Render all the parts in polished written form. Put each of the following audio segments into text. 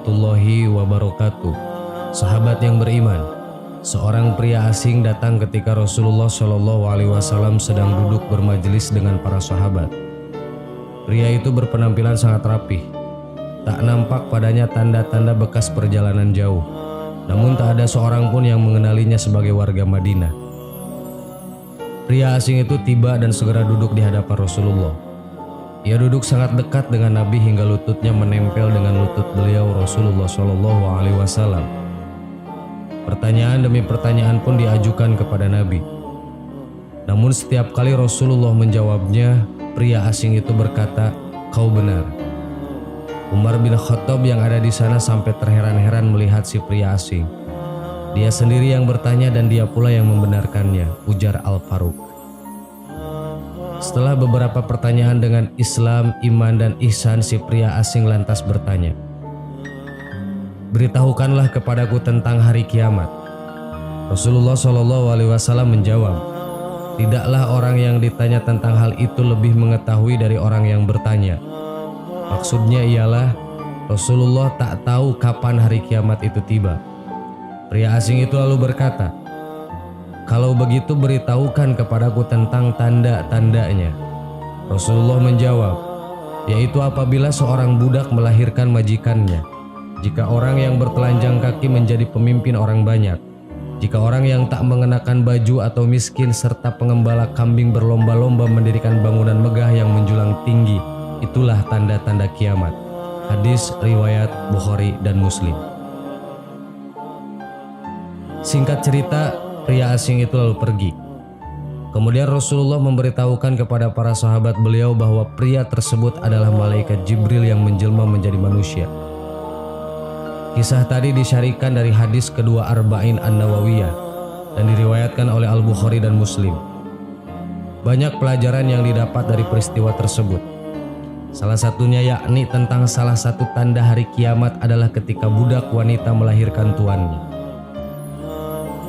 warahmatullahi wabarakatuh. Sahabat yang beriman, seorang pria asing datang ketika Rasulullah Shallallahu Alaihi Wasallam sedang duduk bermajelis dengan para sahabat. Pria itu berpenampilan sangat rapih, tak nampak padanya tanda-tanda bekas perjalanan jauh. Namun tak ada seorang pun yang mengenalinya sebagai warga Madinah. Pria asing itu tiba dan segera duduk di hadapan Rasulullah. Ia duduk sangat dekat dengan Nabi hingga lututnya menempel dengan lutut beliau Rasulullah Shallallahu Alaihi Wasallam. Pertanyaan demi pertanyaan pun diajukan kepada Nabi. Namun setiap kali Rasulullah menjawabnya, pria asing itu berkata, "Kau benar." Umar bin Khattab yang ada di sana sampai terheran-heran melihat si pria asing. Dia sendiri yang bertanya dan dia pula yang membenarkannya, ujar Al-Faruq. Setelah beberapa pertanyaan dengan Islam, iman, dan ihsan, si pria asing lantas bertanya, "Beritahukanlah kepadaku tentang hari kiamat." Rasulullah Shallallahu Alaihi Wasallam menjawab, "Tidaklah orang yang ditanya tentang hal itu lebih mengetahui dari orang yang bertanya." Maksudnya ialah Rasulullah tak tahu kapan hari kiamat itu tiba. Pria asing itu lalu berkata, "Kalau begitu beritahukan kepadaku tentang tanda-tandanya." Rasulullah menjawab, yaitu apabila seorang budak melahirkan majikannya, jika orang yang bertelanjang kaki menjadi pemimpin orang banyak, jika orang yang tak mengenakan baju atau miskin serta pengembala kambing berlomba-lomba mendirikan bangunan megah yang menjulang tinggi, itulah tanda-tanda kiamat. Hadis riwayat Bukhari dan Muslim. Singkat cerita, pria asing itu lalu pergi. Kemudian Rasulullah memberitahukan kepada para sahabat beliau bahwa pria tersebut adalah malaikat Jibril yang menjelma menjadi manusia. Kisah tadi disyarikan dari hadis kedua Arba'in An-Nawawiyah dan diriwayatkan oleh Al-Bukhari dan Muslim. Banyak pelajaran yang didapat dari peristiwa tersebut. Salah satunya yakni tentang salah satu tanda hari kiamat adalah ketika budak wanita melahirkan tuannya.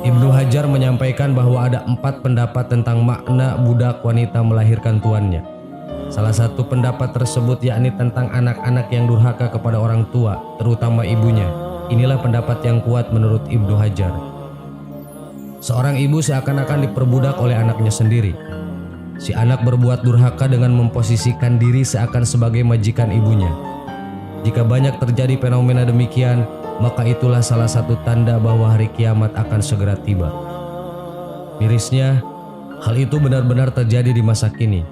Ibnu Hajar menyampaikan bahwa ada 4 pendapat tentang makna budak wanita melahirkan tuannya. Salah satu pendapat tersebut yakni tentang anak-anak yang durhaka kepada orang tua, terutama ibunya. Inilah pendapat yang kuat menurut Ibnu Hajar. Seorang ibu seakan-akan diperbudak oleh anaknya sendiri. Si anak berbuat durhaka dengan memposisikan diri seakan sebagai majikan ibunya. Jika banyak terjadi fenomena demikian, maka itulah salah satu tanda bahwa hari kiamat akan segera tiba. Mirisnya, hal itu benar-benar terjadi di masa kini.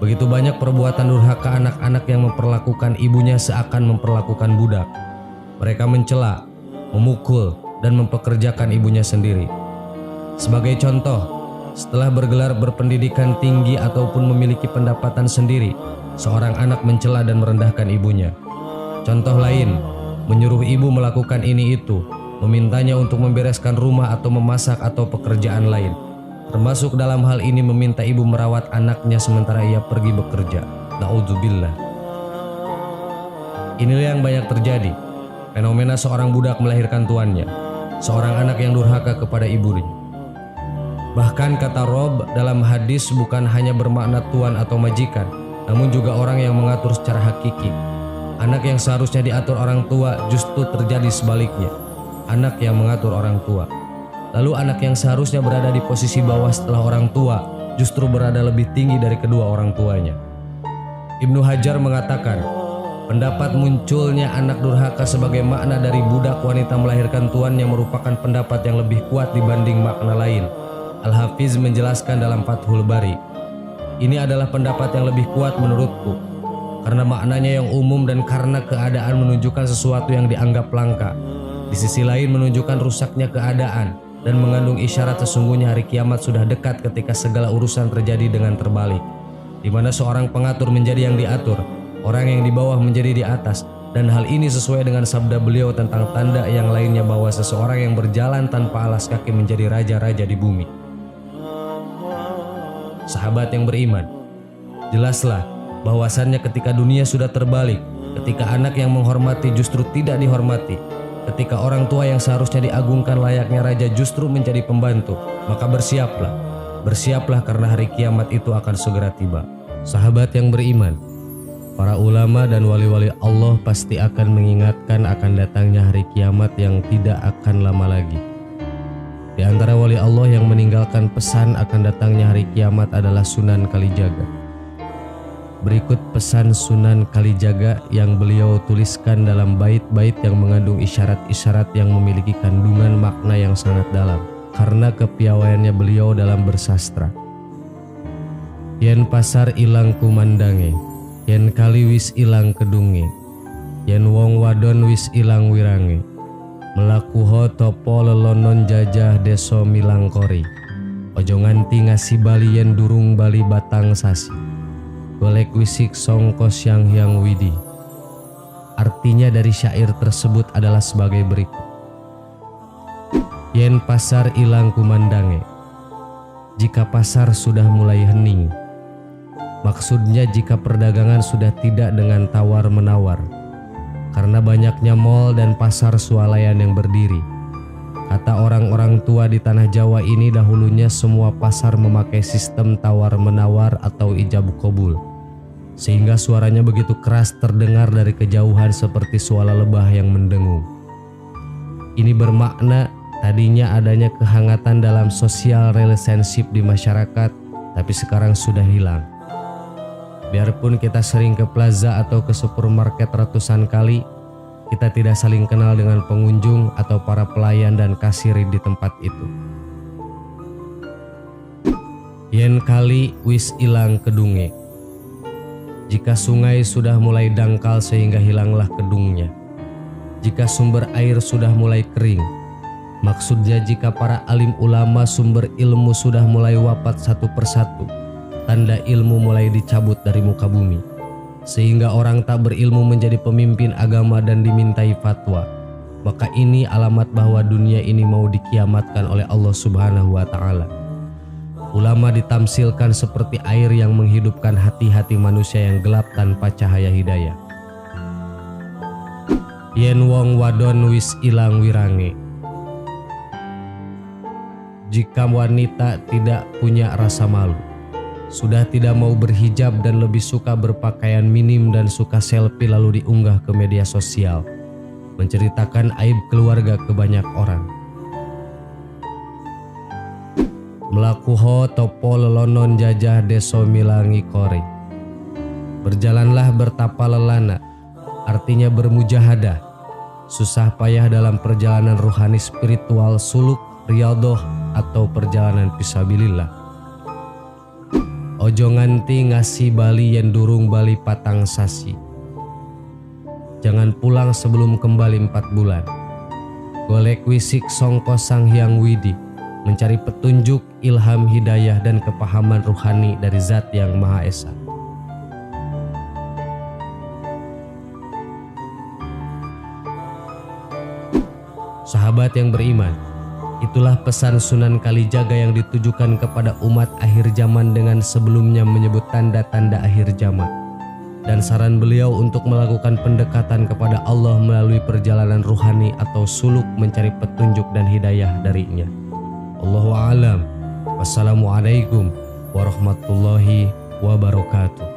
Begitu banyak perbuatan durhaka anak-anak yang memperlakukan ibunya seakan memperlakukan budak. Mereka mencela, memukul, dan mempekerjakan ibunya sendiri. Sebagai contoh, setelah bergelar berpendidikan tinggi ataupun memiliki pendapatan sendiri, seorang anak mencela dan merendahkan ibunya. Contoh lain, menyuruh ibu melakukan ini itu, memintanya untuk membereskan rumah atau memasak atau pekerjaan lain. Termasuk dalam hal ini meminta ibu merawat anaknya sementara ia pergi bekerja. Na'udzubillah. Inilah yang banyak terjadi. Fenomena seorang budak melahirkan tuannya, seorang anak yang durhaka kepada ibunya. Bahkan kata Rob dalam hadis bukan hanya bermakna tuan atau majikan, namun juga orang yang mengatur secara hakiki. Anak yang seharusnya diatur orang tua justru terjadi sebaliknya. Anak yang mengatur orang tua. Lalu anak yang seharusnya berada di posisi bawah setelah orang tua justru berada lebih tinggi dari kedua orang tuanya. Ibnu Hajar mengatakan, pendapat munculnya anak durhaka sebagai makna dari budak wanita melahirkan tuannya merupakan pendapat yang lebih kuat dibanding makna lain. Al-Hafiz menjelaskan dalam Fathul Bari, ini adalah pendapat yang lebih kuat menurutku, karena maknanya yang umum dan karena keadaan menunjukkan sesuatu yang dianggap langka. Di sisi lain menunjukkan rusaknya keadaan dan mengandung isyarat sesungguhnya hari kiamat sudah dekat ketika segala urusan terjadi dengan terbalik, di mana seorang pengatur menjadi yang diatur, orang yang di bawah menjadi di atas, dan hal ini sesuai dengan sabda beliau tentang tanda yang lainnya bahwa seseorang yang berjalan tanpa alas kaki menjadi raja-raja di bumi. Sahabat yang beriman, jelaslah bahwasannya ketika dunia sudah terbalik, ketika anak yang menghormati justru tidak dihormati, ketika orang tua yang seharusnya diagungkan layaknya raja justru menjadi pembantu, maka bersiaplah karena hari kiamat itu akan segera tiba. Sahabat yang beriman, Para ulama dan wali-wali Allah pasti akan mengingatkan akan datangnya hari kiamat yang tidak akan lama lagi. Di antara wali Allah yang meninggalkan pesan akan datangnya hari kiamat adalah Sunan Kalijaga. Berikut pesan Sunan Kalijaga yang beliau tuliskan dalam bait-bait yang mengandung isyarat-isyarat yang memiliki kandungan makna yang sangat dalam karena kepiawaiannya beliau dalam bersastra. Yen pasar ilang kumandange, yen kali wis ilang kedunge, yen wong wadon wis ilang wirange, melakuho topo lelonon jajah deso milangkori, ojo nganti ngasih bali yen durung bali batang sasi, golek wisik songko syang hyang widi. Artinya dari syair tersebut adalah sebagai berikut. Yen pasar ilang kumandange, jika pasar sudah mulai hening. Maksudnya jika perdagangan sudah tidak dengan tawar-menawar, karena banyaknya mal dan pasar swalayan yang berdiri. Kata orang-orang tua di tanah Jawa ini dahulunya semua pasar memakai sistem tawar-menawar atau ijab kabul, sehingga suaranya begitu keras terdengar dari kejauhan seperti suara lebah yang mendengung. Ini bermakna tadinya adanya kehangatan dalam social relationship di masyarakat, tapi sekarang sudah hilang. Biarpun kita sering ke plaza atau ke supermarket ratusan kali, kita tidak saling kenal dengan pengunjung atau para pelayan dan kasir di tempat itu. Yen kali wis ilang kedunge, jika sungai sudah mulai dangkal sehingga hilanglah kedungnya, jika sumber air sudah mulai kering, maksudnya jika para alim ulama sumber ilmu sudah mulai wafat satu persatu, tanda ilmu mulai dicabut dari muka bumi, sehingga orang tak berilmu menjadi pemimpin agama dan dimintai fatwa, maka ini alamat bahwa dunia ini mau dikiamatkan oleh Allah Subhanahu wa Ta'ala. Ulama ditamsilkan seperti air yang menghidupkan hati-hati manusia yang gelap tanpa cahaya hidayah. Yen wong wadon wis ilang wirange, jika wanita tidak punya rasa malu, sudah tidak mau berhijab dan lebih suka berpakaian minim dan suka selfie lalu diunggah ke media sosial, menceritakan aib keluarga ke banyak orang. Melakuho topo lelonon jajah deso milangi kore, berjalanlah bertapa lelana, artinya bermujahadah, susah payah dalam perjalanan ruhani spiritual suluk, riyadhah atau perjalanan fisabilillah. Ojo nganti ngasih bali yen durung bali patang sasi, jangan pulang sebelum kembali 4 bulan. Golek wisik songko sang hyang widi, mencari petunjuk, ilham, hidayah dan kepahaman ruhani dari Zat yang Maha Esa. Sahabat yang beriman, itulah pesan Sunan Kalijaga yang ditujukan kepada umat akhir zaman dengan sebelumnya menyebut tanda-tanda akhir zaman, dan saran beliau untuk melakukan pendekatan kepada Allah melalui perjalanan ruhani atau suluk mencari petunjuk dan hidayah darinya. Allahu a'lam. Wassalamualaikum warahmatullahi wabarakatuh.